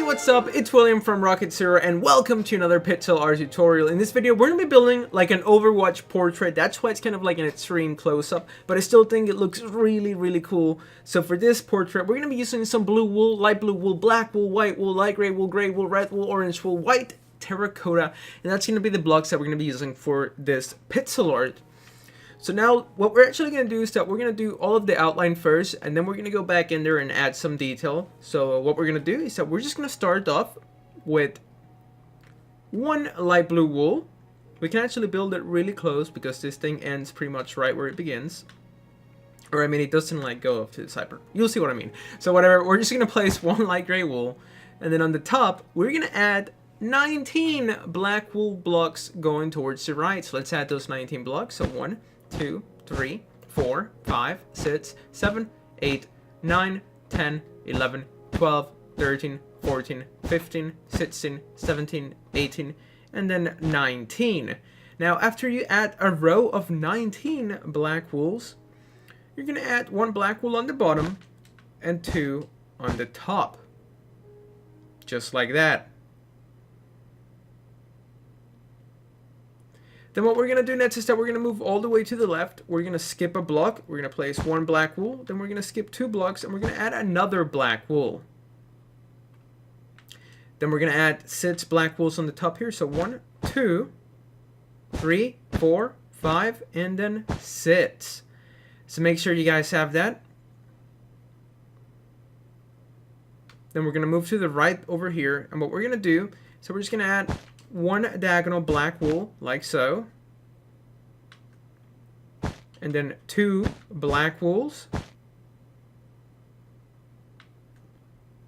what's up? It's William from Rocket Zero and welcome to another pixel art tutorial. In this video, we're going to be building like an Overwatch portrait. That's why it's kind of like an extreme close-up, but I still think it looks really cool. So for this portrait, we're going to be using some blue wool, light blue wool, black wool, white wool, light gray wool, red wool, orange wool, white, terracotta, and that's going to be the blocks that we're going to be using for this pixel art. So now what we're actually going to do is that we're going to do all of the outline first, and then we're going to go back in there and add some detail. So what we're going to do is that we're just going to start off with one light blue wool. We can actually build it really close because this thing ends pretty much right where it begins. Or I mean, it doesn't like go up to the side, but you'll see what I mean. So whatever, we're just going to place one light gray wool, and then on the top we're going to add 19 black wool blocks going towards the right. So let's add those 19 blocks. So 1, 2, 3, 4, 5, 6, 7, 8, 9, 10, 11, 12, 13, 14, 15, 16, 17, 18, and then 19. Now, after you add a row of 19 black wools, you're going to add one black wool on the bottom and 2 on the top. Just like that. Then what we're going to do next is that we're going to move all the way to the left. We're going to skip a block. We're going to place one black wool. Then we're going to skip 2 blocks and we're going to add another black wool. Then we're going to add 6 black wools on the top here. So 1, 2, 3, 4, 5, and then 6. So make sure you guys have that. Then we're going to move to the right over here. And what we're going to do, so we're just going to add one diagonal black wool, like so. And then 2 black wools.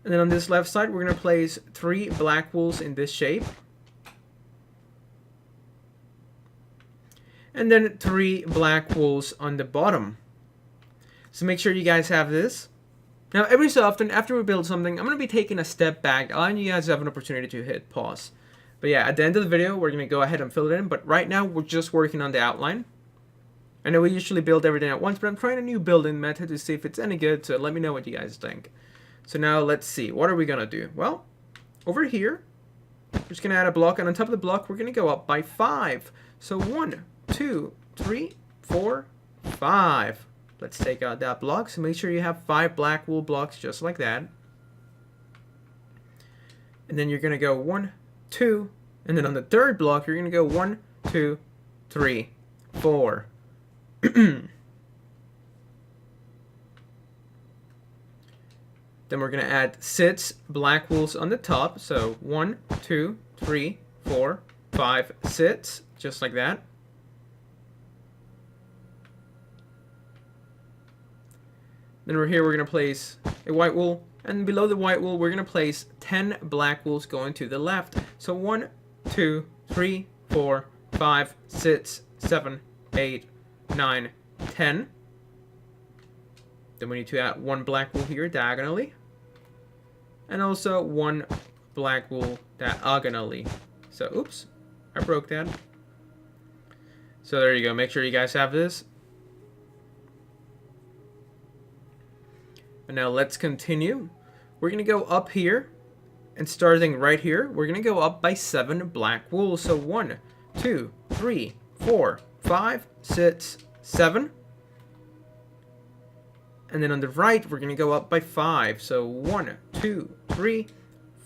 And then on this left side, we're going to place 3 black wools in this shape. And then 3 black wools on the bottom. So make sure you guys have this. Now, every so often, after we build something, I'm going to be taking a step back, allowing you guys to have an opportunity to hit pause. But yeah, at the end of the video, we're going to go ahead and fill it in. But right now, we're just working on the outline. I know we usually build everything at once, but I'm trying a new building method to see if it's any good. So let me know what you guys think. So now let's see. What are we going to do? Well, over here, we're just going to add a block. And on top of the block, we're going to go up by 5. So 1, 2, 3, 4, 5. Let's take out that block. So make sure you have 5 black wool blocks just like that. And then you're going to go 1, 2, and then on the third block, you're going to go 1, 2, 3, 4. Then we're going to add 6 black wools on the top. So 1, 2, 3, 4, 5, 6, just like that. Then we're going to place a white wool. And below the white wool, we're going to place 10 black wools going to the left. So 1, 2, 3, 4, 5, 6, 7, 8, 9, 10. Then we need to add 1 black wool here diagonally. And also 1 black wool diagonally. So, oops, I broke that. So there you go. Make sure you guys have this. And now let's continue. We're going to go up here, and starting right here, we're going to go up by 7 black wool. So 1, 2, 3, 4, 5, 6, 7. And then on the right, we're going to go up by 5. So 1, 2, 3,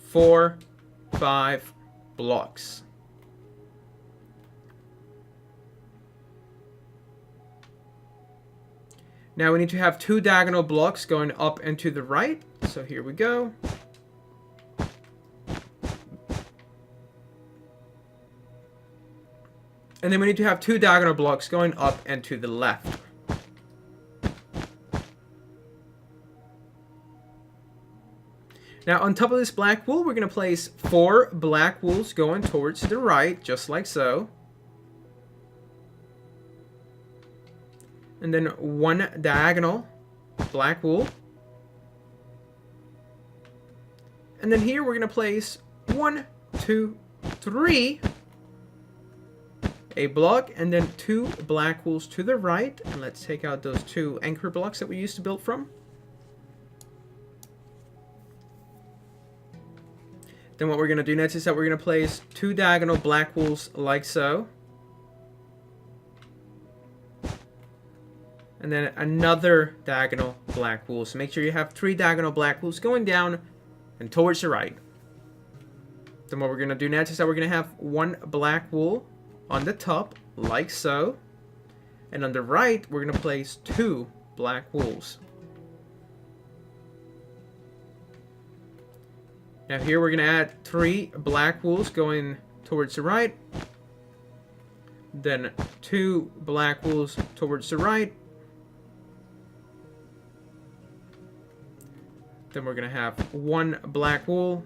4, 5 blocks. Now we need to have 2 diagonal blocks going up and to the right. So here we go. And then we need to have 2 diagonal blocks going up and to the left. Now on top of this black wool, we're going to place 4 black wools going towards the right, just like so. And then 1 diagonal black wool. And then here we're going to place 1, 2, 3 a block, and then 2 black wools to the right. And let's take out those 2 anchor blocks that we used to build from. Then what we're going to do next is that we're going to place 2 diagonal black wools like so. And then another diagonal black wool. So make sure you have 3 diagonal black wools going down and towards the right. Then what we're going to do next is that we're going to have 1 black wool on the top, like so. And on the right, we're going to place 2 black wools. Now here we're going to add 3 black wools going towards the right. Then 2 black wools towards the right. Then we're going to have 1 black wool.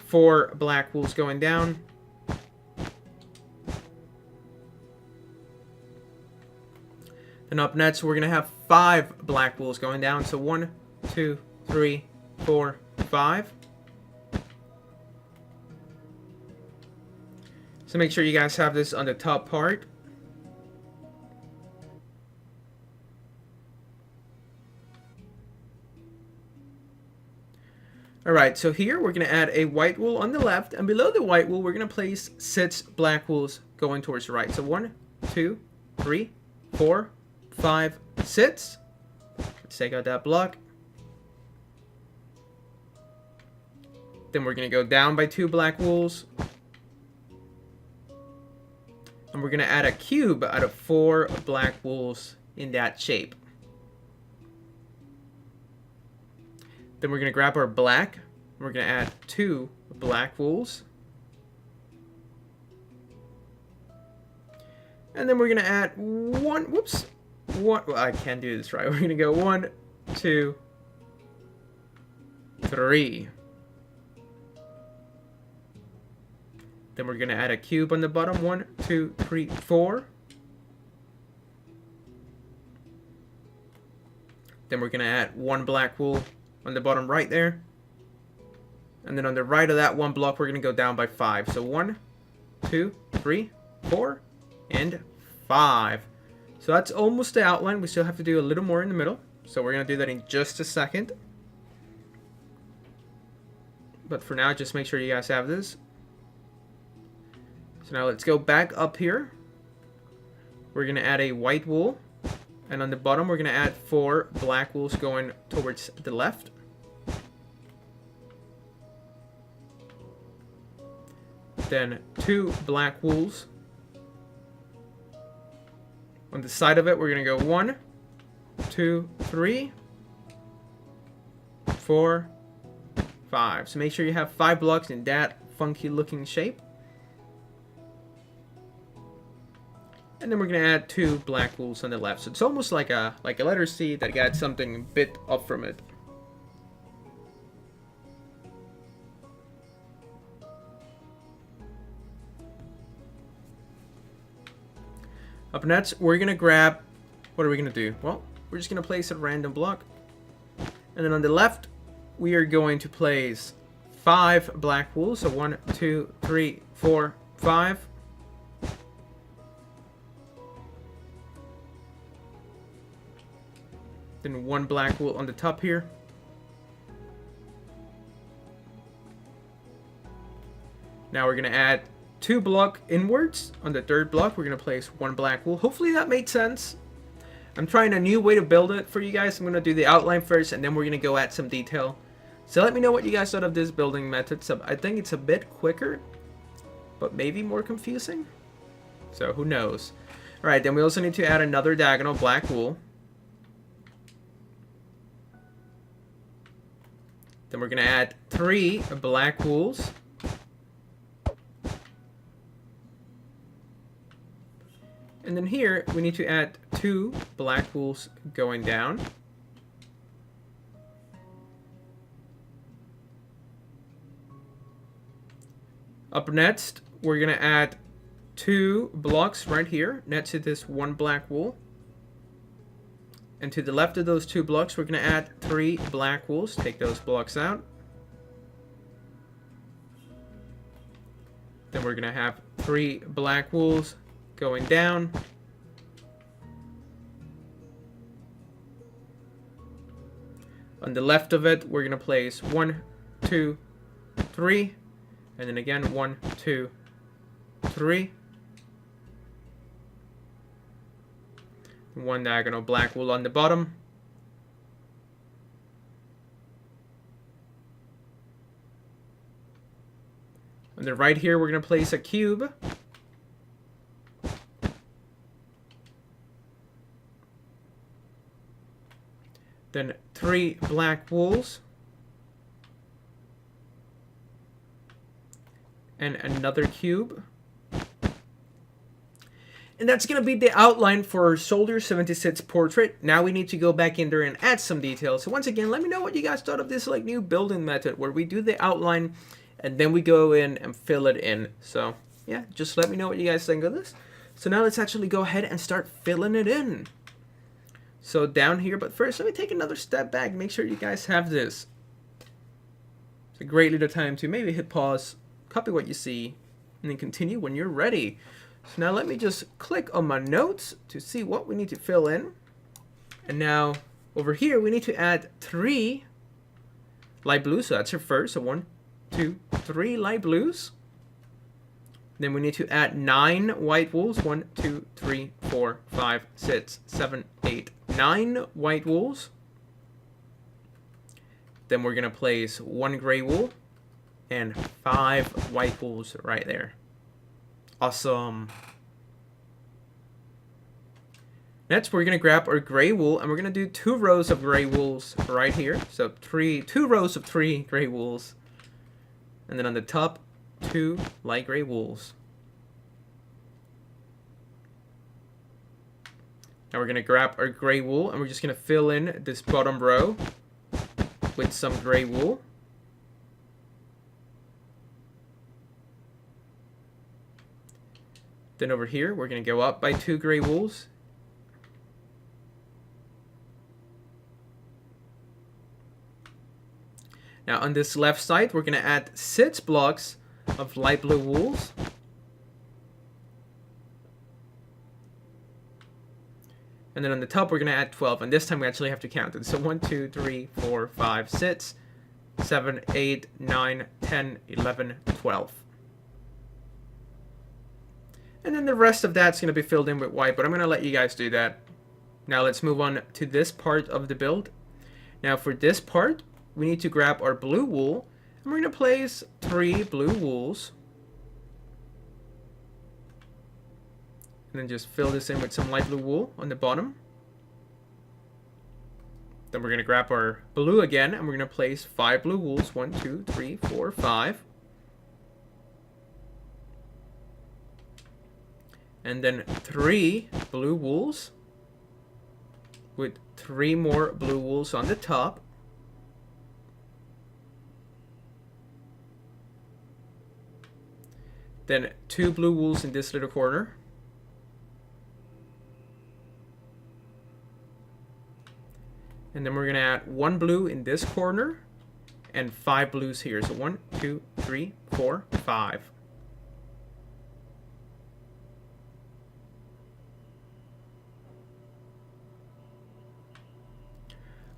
4 black wools going down. Then up next, we're going to have 5 black wools going down. So 1, 2, 3, 4, 5. So make sure you guys have this on the top part. Alright, so here we're going to add a white wool on the left, and below the white wool we're going to place 6 black wools going towards the right. So 1, 2, 3, 4, 5, 6. Let's take out that block. Then we're going to go down by 2 black wools. And we're going to add a cube out of 4 black wools in that shape. Then we're going to grab our black. We're going to add 2 black wools. And then we're going to add 1, well, I can't do this right. We're going to go 1, 2, 3. Then we're going to add a cube on the bottom. 1, 2, 3, 4. Then we're going to add 1 black wool on the bottom right there. And then on the right of that 1 block, we're going to go down by 5. So 1, 2, 3, 4, and 5. So that's almost the outline. We still have to do a little more in the middle. So we're going to do that in just a second. But for now, just make sure you guys have this. So now let's go back up here. We're going to add a white wool. And on the bottom, we're going to add 4 black wools going towards the left. Then 2 black wools. On the side of it, we're going to go 1, 2, 3, 4, 5. So make sure you have 5 blocks in that funky looking shape. And then we're going to add 2 black wools on the left. So it's almost like a letter C that got something a bit up from it. Up next, we're going to grab, what are we going to do? Well, we're just going to place a random block. And then on the left, we are going to place 5 black wools. So 1, 2, 3, 4, 5. Then 1 black wool on the top here. Now we're going to add 2 block inwards. On the 3rd block, we're going to place 1 black wool. Hopefully that made sense. I'm trying a new way to build it for you guys. I'm going to do the outline first, and then we're going to go add some detail. So let me know what you guys thought of this building method. So I think it's a bit quicker, but maybe more confusing. So who knows? Alright, then we also need to add another diagonal black wool. Then we're going to add 3 black wools. And then here, we need to add 2 black wools going down. Up next, we're going to add 2 blocks right here next to this 1 black wool. And to the left of those 2 blocks, we're going to add 3 black wools. Take those blocks out. Then we're going to have 3 black wools going down. On the left of it, we're going to place 1, 2, 3, and then again 1, 2, 3. One diagonal black wool on the bottom. And then right here we're going to place a cube. Then 3 black wools. And another cube. And that's going to be the outline for Soldier 76 portrait. Now we need to go back in there and add some details. So once again, let me know what you guys thought of this like new building method where we do the outline and then we go in and fill it in. So yeah, just let me know what you guys think of this. So now let's actually go ahead and start filling it in. So down here, but first let me take another step back. Make sure you guys have this. It's a great little time to maybe hit pause, copy what you see, and then continue when you're ready. So now let me just click on my notes to see what we need to fill in. And now over here we need to add 3 light blues. So that's your first. So 1, 2, 3 light blues. Then we need to add 9 white wools. 1, 2, 3, 4, 5, 6, 7, 8, 9 white wools. Then we're going to place 1 gray wool and 5 white wools right there. Awesome. Next, we're going to grab our gray wool and we're going to do 2 rows of gray wools right here. So 2 rows of 3 gray wools. And then on the top, 2 light gray wools. Now we're going to grab our gray wool and we're just going to fill in this bottom row with some gray wool. Then over here, we're going to go up by 2 gray wools. Now on this left side, we're going to add 6 blocks of light blue wools. And then on the top, we're going to add 12. And this time we actually have to count it. So 1, 2, 3, 4, 5, 6, 7, 8, 9, 10, 11, 12. And then the rest of that's going to be filled in with white, but I'm going to let you guys do that. Now let's move on to this part of the build. Now for this part, we need to grab our blue wool, and we're going to place 3 blue wools. And then just fill this in with some light blue wool on the bottom. Then we're going to grab our blue again, and we're going to place 5 blue wools. 1, 2, 3, 4, 5. And then 3 blue wools with 3 more blue wools on the top. Then 2 blue wools in this little corner. And then we're going to add 1 blue in this corner and 5 blues here. So 1, 2, 3, 4, 5.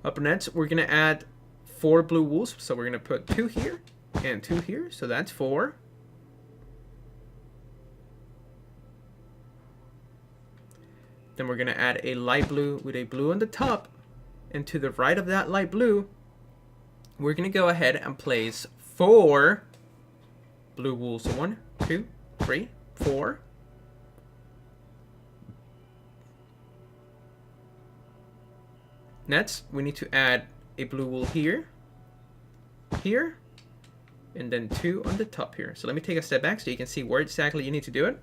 Up next, we're going to add 4 blue wools. So we're going to put 2 here and 2 here. So that's 4. Then we're going to add a light blue with a blue on the top. And to the right of that light blue, we're going to go ahead and place 4 blue wools. So 1, 2, 3, 4. Next, we need to add a blue wool here, here, and then 2 on the top here. So let me take a step back so you can see where exactly you need to do it.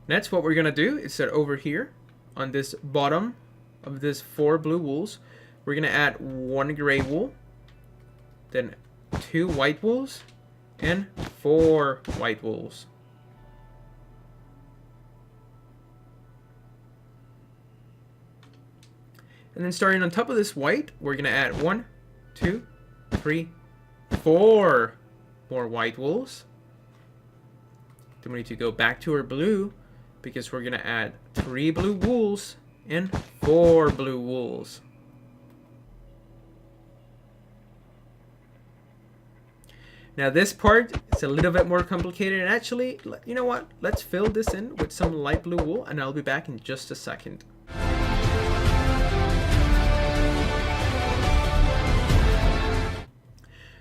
Next, what we're going to do is that over here on this bottom of this 4 blue wools, we're going to add 1 gray wool, then 2 white wools, and 4 white wools. And then starting on top of this white, we're going to add 1, 2, 3, 4 more white wools. Then we need to go back to our blue because we're going to add 3 blue wools and 4 blue wools. Now this part is a little bit more complicated, and actually, you know what? Let's fill this in with some light blue wool, and I'll be back in just a second.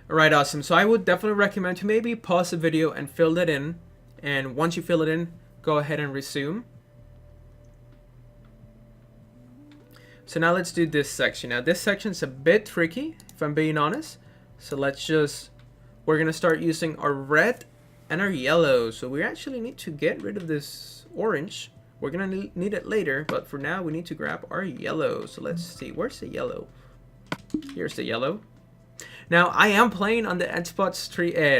Alright, awesome. So I would definitely recommend to maybe pause the video and fill that in, and once you fill it in, go ahead and resume. So now let's do this section. Now this section's a bit tricky, if I'm being honest. So we're gonna start using our red and our yellow. So we actually need to get rid of this orange. We're gonna need it later, but for now we need to grab our yellow. So let's see, where's the yellow? Here's the yellow. Now I am playing on the Xbox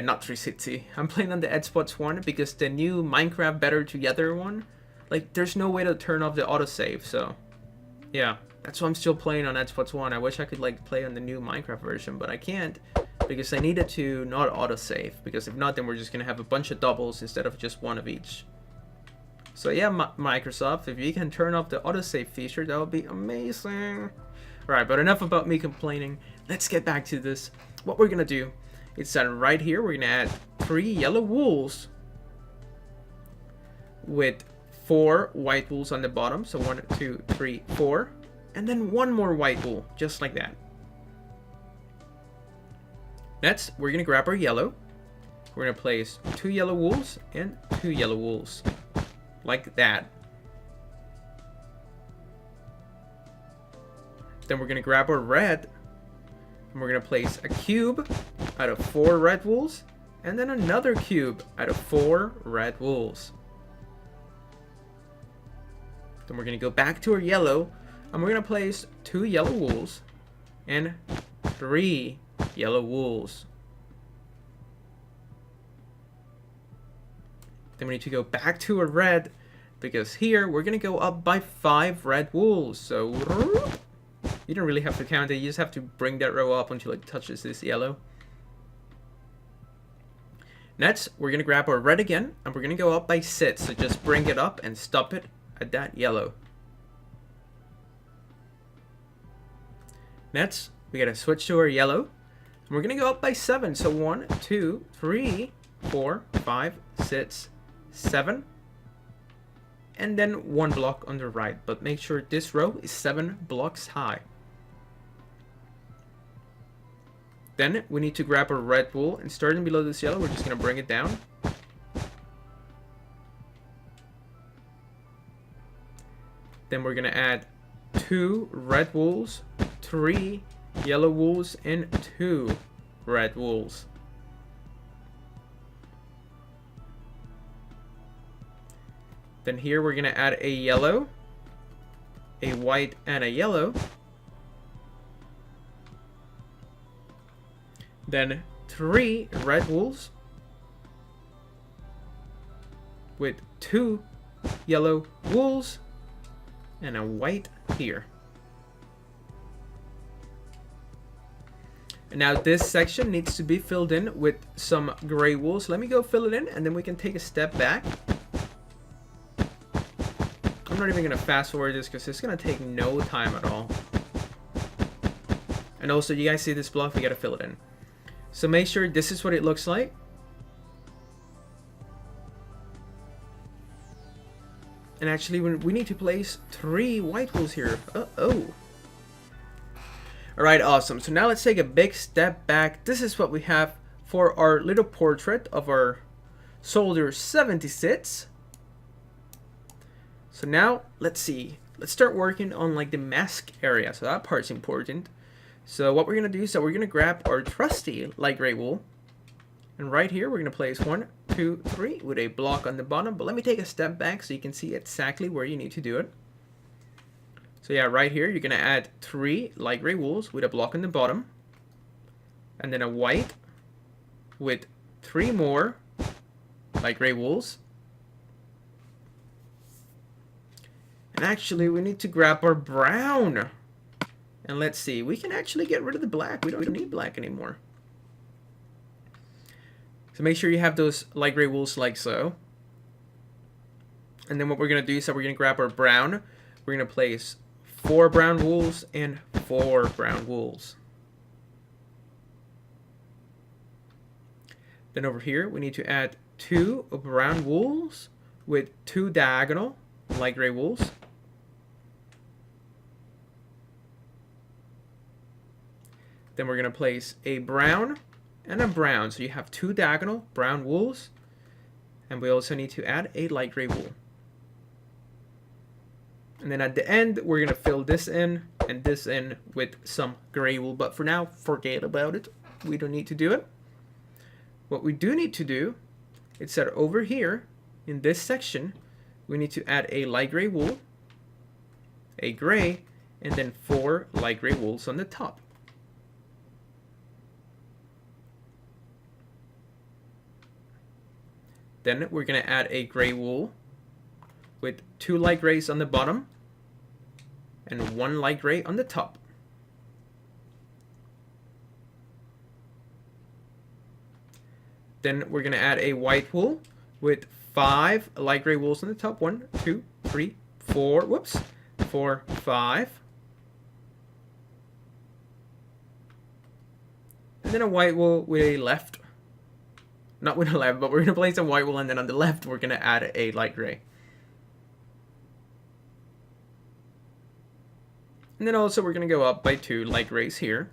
not 360. I'm playing on the Xbox One because the new Minecraft Better Together one, like there's no way to turn off the autosave. So yeah, that's why I'm still playing on Xbox One. I wish I could like play on the new Minecraft version, but I can't because I needed to not autosave, because if not, then we're just gonna have a bunch of doubles instead of just one of each. So yeah, Microsoft, if you can turn off the autosave feature, that would be amazing. Alright, but enough about me complaining. Let's get back to this. What we're gonna do is that right here we're gonna add 3 yellow wools with 4 white wools on the bottom. So 1, 2, 3, 4, and then 1 more white wool, just like that. Next, we're gonna grab our yellow. We're gonna place 2 yellow wools and 2 yellow wools, like that. Then we're gonna grab our red, and we're gonna place a cube out of 4 red wools, and then another cube out of 4 red wools. Then we're gonna go back to our yellow, and we're gonna place 2 yellow wools and 3 yellow wools. Then we need to go back to a red, because here we're gonna go up by 5 red wools. So you don't really have to count it, you just have to bring that row up until it touches this yellow. Next, we're gonna grab our red again, and we're gonna go up by 6. So just bring it up and stop it at that yellow. Next, we gotta switch to our yellow, and we're gonna go up by 7. So 1, 2, 3, 4, 5, 6, 7, and then 1 block on the right. But make sure this row is 7 blocks high. Then we need to grab our red wool, and starting below this yellow, we're just gonna bring it down. Then we're gonna add 2 red wools, 3 yellow wools, and 2 red wools. Then here we're gonna add a yellow, a white, and a yellow. Then 3 red wools with 2 yellow wools and a white here. And now this section needs to be filled in with some gray wool. So let me go fill it in, and then we can take a step back. I'm not even going to fast forward this because it's going to take no time at all. And also, you guys see this block? We got to fill it in. So make sure this is what it looks like. And actually, we need to place 3 white wools here. Uh-oh. Alright, awesome. So now let's take a big step back. This is what we have for our little portrait of our soldier 76. So now, let's see. Let's start working on like the mask area. So that part's important. So what we're going to do is that we're going to grab our trusty light gray wool. And right here, we're going to place 1, 2, 3 with a block on the bottom. But let me take a step back so you can see exactly where you need to do it. So yeah, right here, you're going to add 3 light gray wools with a block on the bottom. And then a white with 3 more light gray wools. And actually, we need to grab our brown. And let's see, we can actually get rid of the black. We don't need black anymore. So make sure you have those light gray wools like so. And then what we're going to do is that we're going to grab our brown we're going to place 4 brown wools and 4 brown wools. Then over here, we need to add 2 brown wools with 2 diagonal light gray wools. Then we're going to place a brown and a brown. So you have 2 diagonal brown wools. And we also need to add a light gray wool. And then at the end, we're going to fill this in and this in with some gray wool. But for now, forget about it. We don't need to do it. What we do need to do is that over here in this section, we need to add a light gray wool, a gray, and then 4 light gray wools on the top. Then we're going to add a gray wool with 2 light grays on the bottom and 1 light gray on the top. Then we're going to add a white wool with 5 light gray wools on the top. 1, 2, 3, 4. Whoops. 4, 5. And then a white wool with a left. Not with a left, but we're going to place a white wool, and then on the left we're going to add a light gray. And then also we're going to go up by 2 light grays here.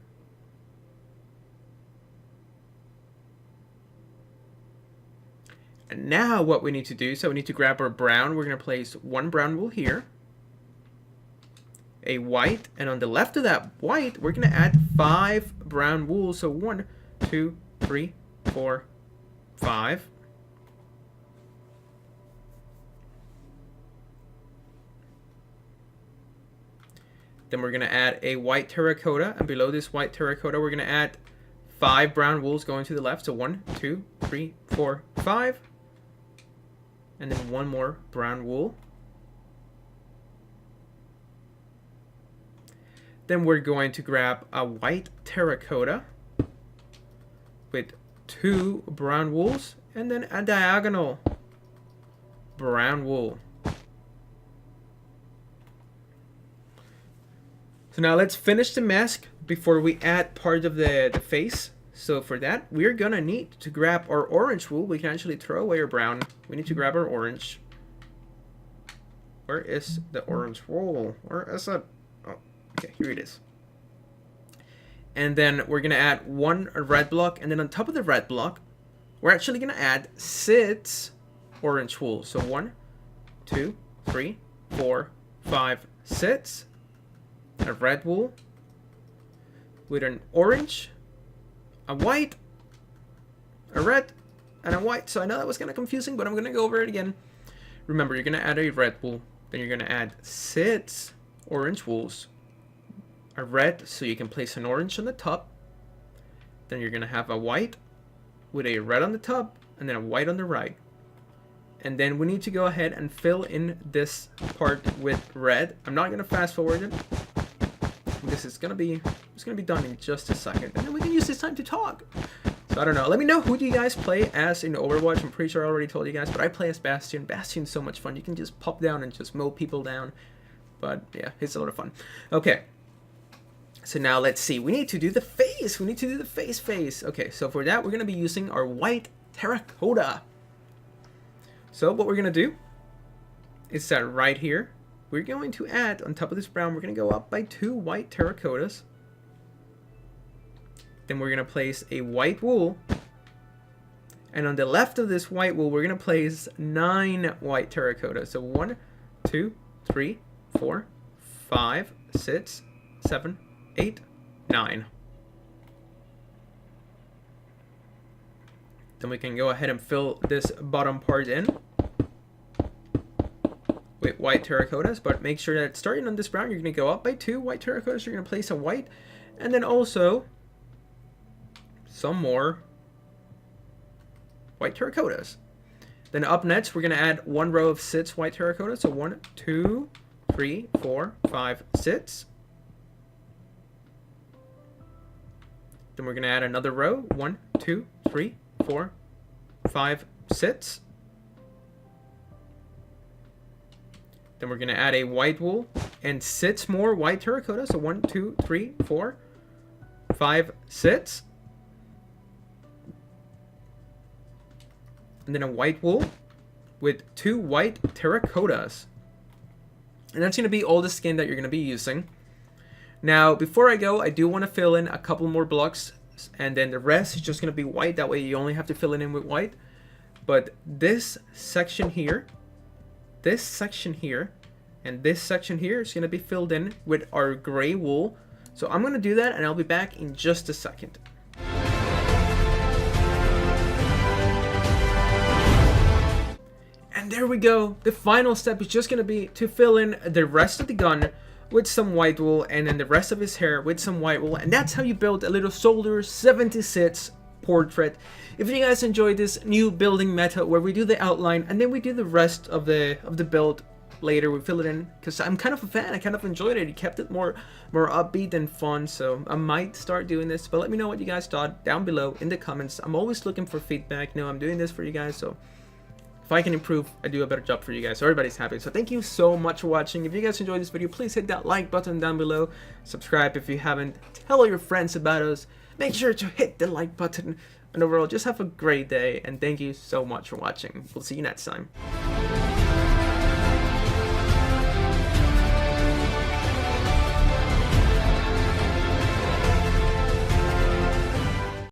And now what we need to do, so we need to grab our brown. We're going to place 1 brown wool here, a white, and on the left of that white, we're going to add 5 brown wool. So 1, 2, 3, 4, 5. Then we're going to add a white terracotta, and below this white terracotta, we're going to add 5 brown wools going to the left. So 1, 2, 3, 4, 5. And then 1 more brown wool. Then we're going to grab a white terracotta with 2 brown wools and then a diagonal brown wool. So now let's finish the mask before we add part of the face. So for that, we're gonna need to grab our orange wool. We can actually throw away our brown. We need to grab our orange. Where is the orange wool? Where is it? Oh, okay, here it is. And then we're gonna add 1 red block, and then on top of the red block, we're actually gonna add 6 orange wool. So 1, 2, 3, 4, 5, 6. A red wool with an orange, a white, a red, and a white. So I know that was kind of confusing, but I'm going to go over it again. Remember, you're going to add a red wool. Then you're going to add 6 orange wools. A red, so you can place an orange on the top. Then you're going to have a white with a red on the top, and then a white on the right. And then we need to go ahead and fill in this part with red. I'm not going to fast forward it, because it's gonna be done in just a second, and then we can use this time to talk. So I don't know. Let me know, who do you guys play as in Overwatch? I'm pretty sure I already told you guys, but I play as Bastion. Bastion's so much fun. You can just pop down and just mow people down. But yeah, it's a lot of fun. Okay. So now let's see. We need to do the face. We need to do the face. Okay, so for that, we're gonna be using our white terracotta. So what we're gonna do is that right here, we're going to add, on top of this brown, we're going to go up by 2 white terracottas. Then we're going to place a white wool. And on the left of this white wool, we're going to place 9 white terracottas. So 1, 2, 3, 4, 5, 6, 7, 8, 9. Then we can go ahead and fill this bottom part in with white terracottas, but make sure that starting on this brown, you're going to go up by 2 white terracottas. You're going to place a white, and then also some more white terracottas. Then up next, we're going to add 1 row of 6 white terracottas. So 1, 2, 3, 4, 5, 6. Then we're going to add another row. 1, 2, 3, 4, 5, 6. Then we're going to add a white wool and 6 more white terracotta. So 1, 2, 3, 4, 5, 6. And then a white wool with 2 white terracottas. And that's going to be all the skin that you're going to be using. Now, before I go, I do want to fill in a couple more blocks. And then the rest is just going to be white. That way you only have to fill it in with white. But this section here, and this section here is going to be filled in with our gray wool. So I'm going to do that, and I'll be back in just a second. And there we go. The final step is just going to be to fill in the rest of the gun with some white wool, and then the rest of his hair with some white wool. And that's how you build a little Soldier 76 portrait. If you guys enjoyed this new building method where we do the outline and then we do the rest of the build later, we fill it in, because I'm kind of a fan. I kind of enjoyed it. He kept it more upbeat and fun, so I might start doing this. But let me know what you guys thought down below in the comments. I'm always looking for feedback. You know, I'm doing this for you guys, so if I can improve, I do a better job for you guys, so everybody's happy. So thank you so much for watching. If you guys enjoyed this video, please hit that like button down below. Subscribe if you haven't. Tell all your friends about us. Make sure to hit the like button. And overall, just have a great day, and thank you so much for watching. We'll see you next time.